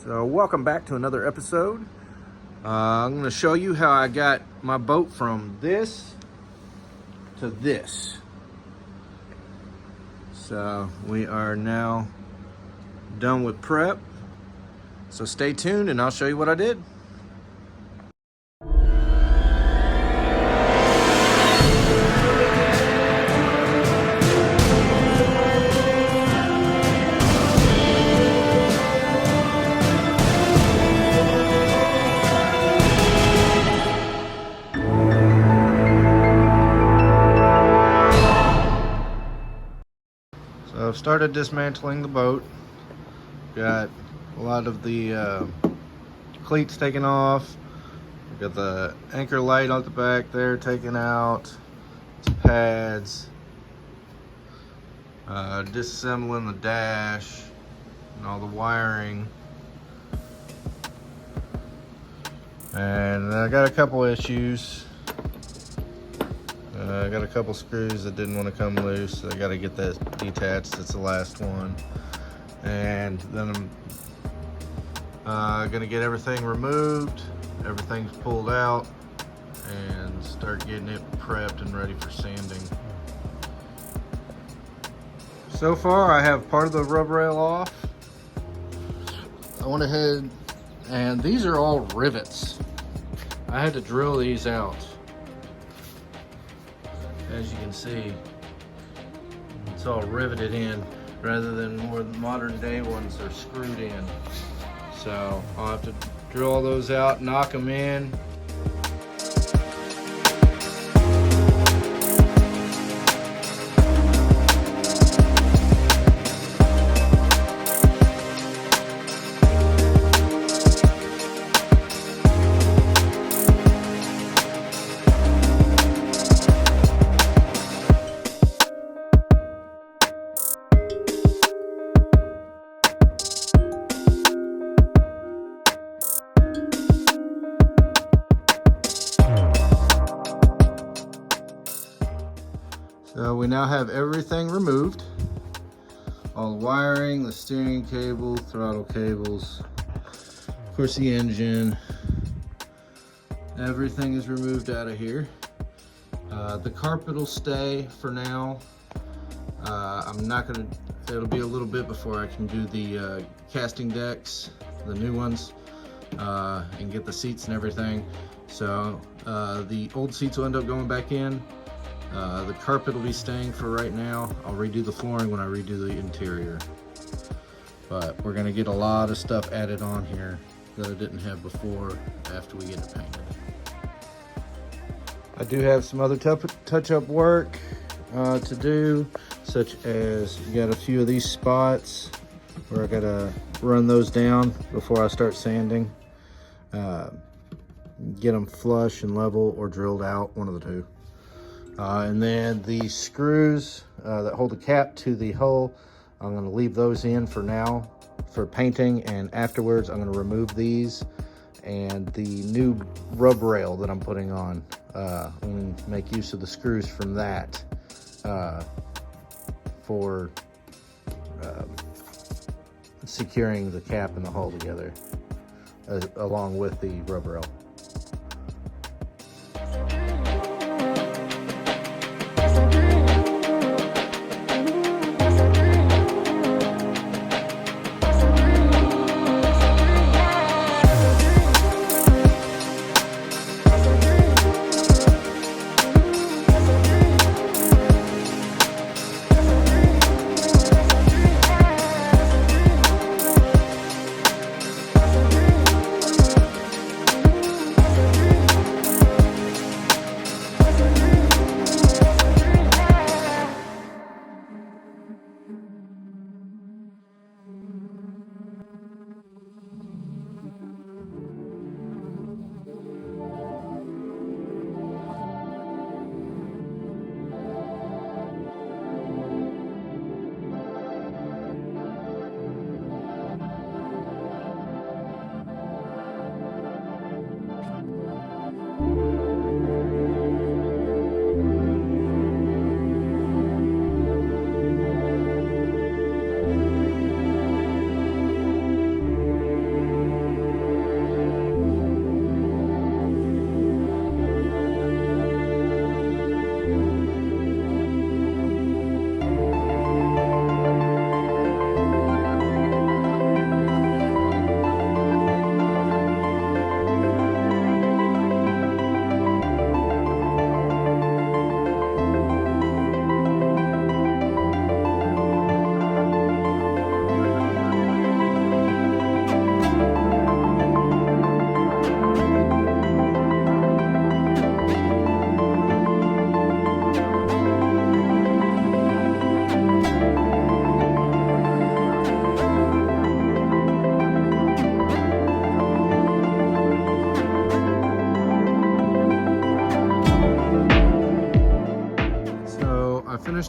So welcome back to another episode. I'm going to show you how I got my boat from this to this. So we are now done with prep. So stay tuned and I'll show you what I did. So I've started dismantling the boat. Got a lot of the cleats taken off. Got the anchor light on the back there taken out. Some pads. Disassembling the dash and all the wiring. And I got a couple issues. I got a couple screws that didn't want to come loose, so I got to get that detached. It's the last one. And then I'm gonna get everything removed, everything's pulled out, and start getting it prepped and ready for sanding. So far I have part of the rub rail off. I went ahead, and these are all rivets. I had to drill these out. As you can see, it's all riveted in rather than more modern day ones that are screwed in. So I'll have to drill all those out, knock them in. So we now have everything removed. All the wiring, the steering cable, throttle cables, of course the engine. Everything is removed out of here. The carpet will stay for now. I'm not gonna, it'll be a little bit before I can do the casting decks, the new ones, and get the seats and everything. So the old seats will end up going back in. The carpet will be staying for right now. I'll redo the flooring when I redo the interior. But we're gonna get a lot of stuff added on here that I didn't have before after we get it painted. I do have some other touch-up work to do, such as you got a few of these spots where I gotta run those down before I start sanding. Get them flush and level or drilled out, one of the two. And then the screws that hold the cap to the hull, I'm going to leave those in for now for painting, and afterwards I'm going to remove these and the new rub rail that I'm putting on. I'm going to make use of the screws from that for securing the cap and the hull together along with the rub rail.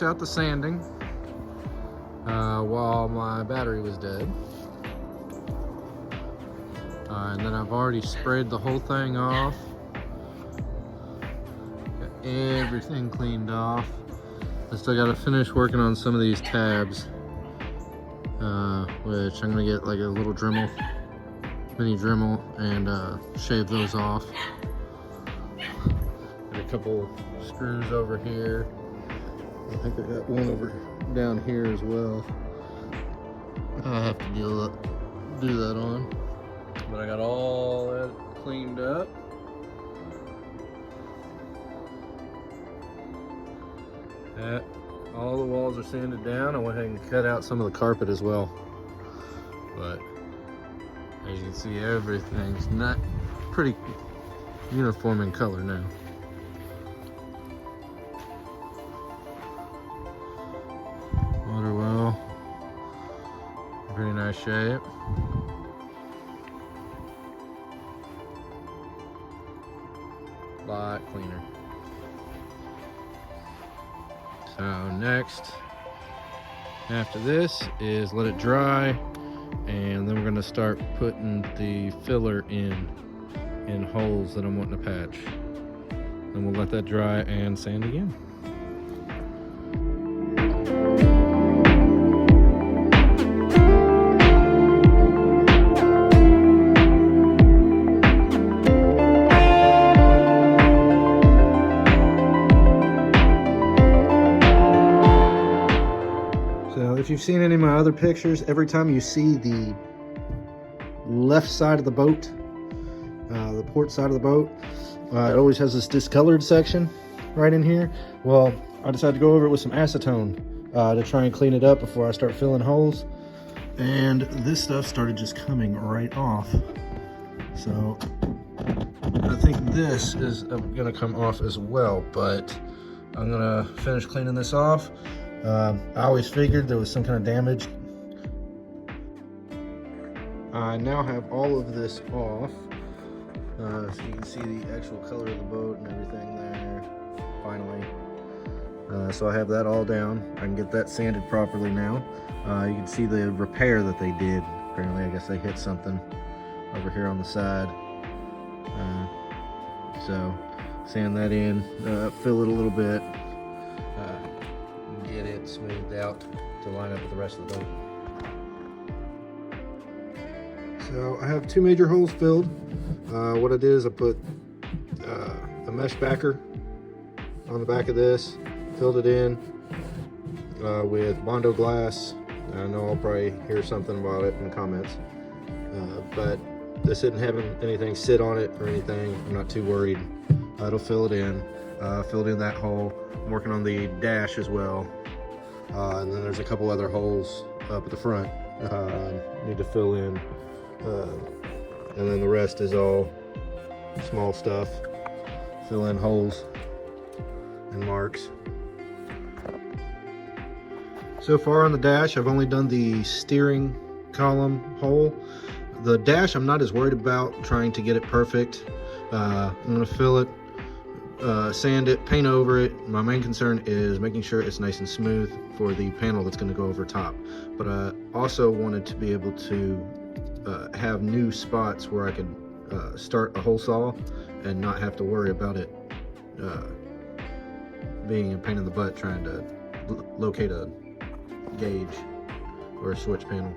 finished out the sanding while my battery was dead. And then I've already sprayed the whole thing off. Got everything cleaned off. I still got to finish working on some of these tabs, which I'm going to get like a little Dremel, mini Dremel, and shave those off. Got a couple screws over here. I think I got one over down here as well. I have to do that on. But I got all that cleaned up. All the walls are sanded down. I went ahead and cut out some of the carpet as well. But as you can see, everything's not pretty uniform in color now. Water well, pretty nice shape. Lot cleaner. So next, after this, is let it dry, and then we're going to start putting the filler in holes that I'm wanting to patch. Then we'll let that dry and sand again. If you've seen any of my other pictures, every time you see the left side of the boat, the port side of the boat, it always has this discolored section right in here. Well, I decided to go over it with some acetone to try and clean it up before I start filling holes. And this stuff started just coming right off. So I think this is gonna come off as well, but I'm gonna finish cleaning this off. I always figured there was some kind of damage. I now have all of this off, so you can see the actual color of the boat and everything there, finally. So I have that all down. I can get that sanded properly now. You can see the repair that they did. Apparently, I guess they hit something over here on the side. So sand that in, fill it a little bit. Get it smoothed out to line up with the rest of the boat. So I have two major holes filled. What I did is I put a mesh backer on the back of this, filled it in with Bondo Glass. I know I'll probably hear something about it in the comments, but this isn't having anything sit on it or anything. I'm not too worried. It'll fill it in. Filled in that hole. I'm working on the dash as well. And then there's a couple other holes up at the front need to fill in. And then the rest is all small stuff. Fill in holes and marks. So far on the dash, I've only done the steering column hole. The dash, I'm not as worried about trying to get it perfect. I'm gonna fill it, sand it, paint over it. My main concern is making sure it's nice and smooth for the panel that's going to go over top. But I also wanted to be able to have new spots where I could start a hole saw and not have to worry about it being a pain in the butt trying to locate a gauge or a switch panel.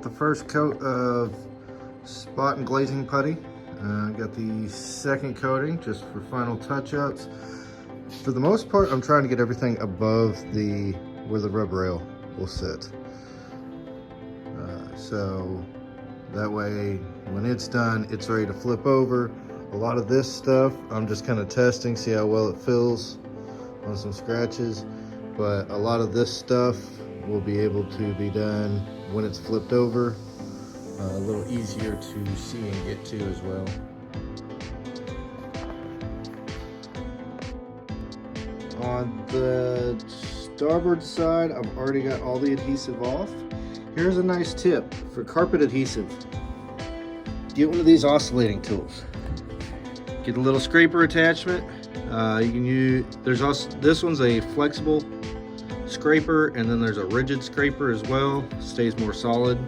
with the first coat of spot and glazing putty. Got the second coating just for final touch-ups. For the most part, I'm trying to get everything above where the rub rail will sit. So that way, when it's done, it's ready to flip over. A lot of this stuff, I'm just kind of testing, see how well it fills on some scratches. But a lot of this stuff will be able to be done when it's flipped over. A little easier to see and get to as well. On the starboard side, I've already got all the adhesive off. Here's a nice tip for carpet adhesive. Get one of these oscillating tools. Get a little scraper attachment. You can use, there's also, this one's a flexible scraper, and then there's a rigid scraper as well. Stays more solid.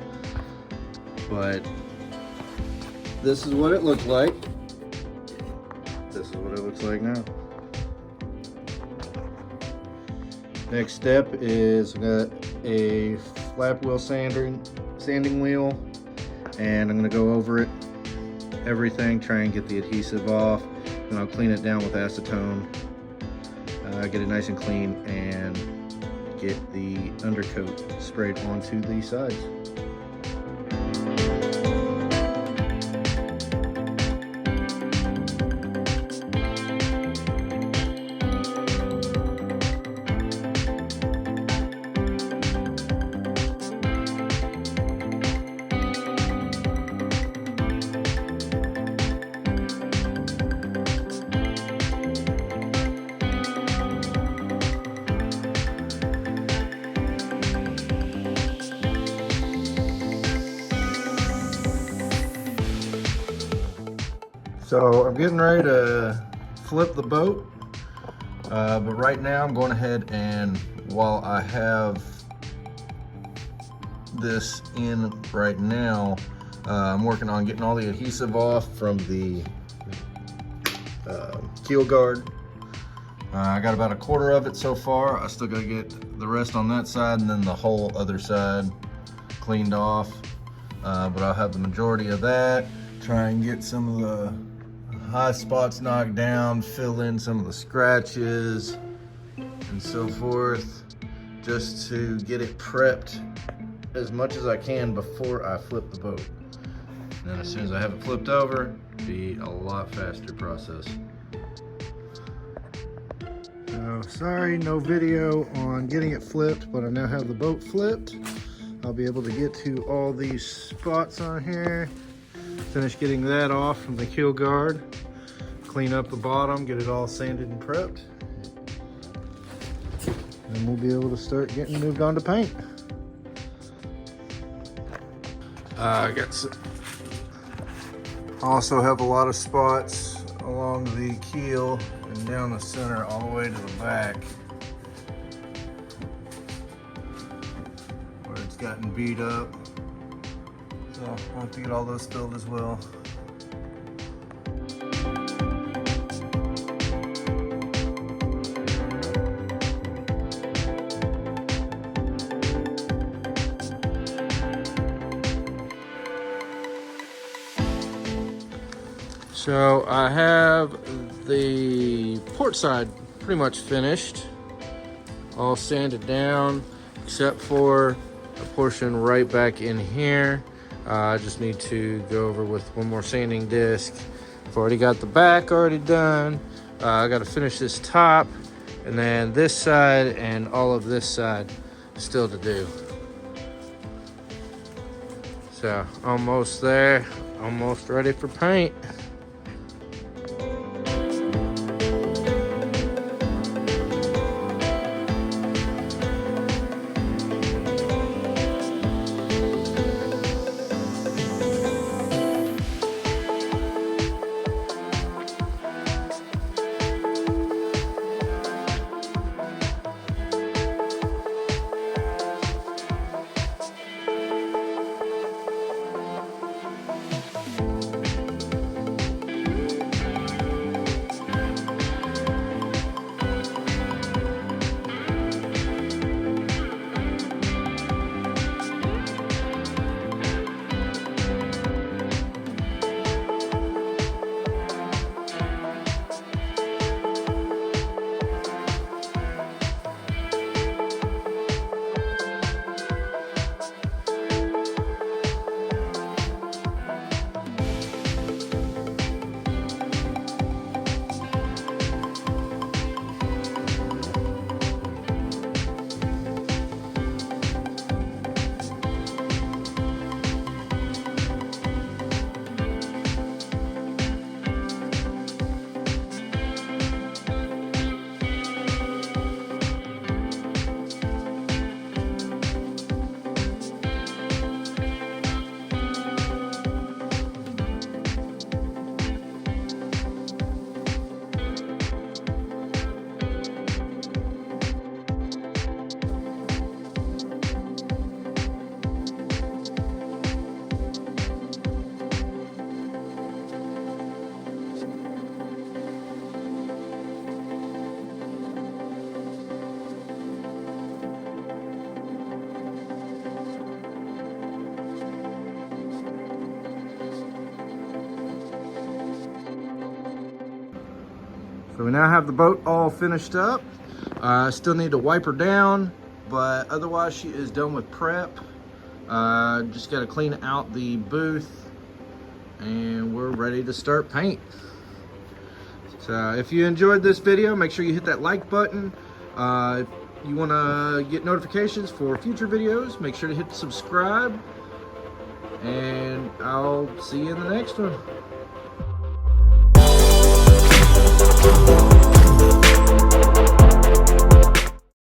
But this is what it looked like. This is what it looks like now. Next step is got a flap wheel sanding wheel, and I'm going to go over it, everything, try and get the adhesive off, and I'll clean it down with acetone, get it nice and clean, and get the undercoat sprayed onto the sides. So I'm getting ready to flip the boat, but right now I'm going ahead and, while I have this in right now, I'm working on getting all the adhesive off from the keel guard. I got about a quarter of it so far. I still got to get the rest on that side, and then the whole other side cleaned off, but I'll have the majority of that. Try and get some of the high spots knocked down, fill in some of the scratches and so forth, just to get it prepped as much as I can before I flip the boat. And then as soon as I have it flipped over, it'll be a lot faster process. So sorry, no video on getting it flipped, but I now have the boat flipped. I'll be able to get to all these spots on here, finish getting that off from the keel guard, clean up the bottom, get it all sanded and prepped, and we'll be able to start getting moved on to paint. I also have a lot of spots along the keel and down the center all the way to the back where it's gotten beat up. So I'll have to get all those filled as well. So I have the port side pretty much finished, all sanded down, except for a portion right back in here. I just need to go over with one more sanding disc. I've already got the back already done. I got to finish this top, and then this side and all of this side still to do. So almost there, almost ready for paint. So we now have the boat all finished up. Still need to wipe her down, but otherwise she is done with prep. Just got to clean out the booth and we're ready to start paint. So if you enjoyed this video, make sure you hit that like button. If you want to get notifications for future videos, make sure to hit subscribe, and I'll see you in the next one.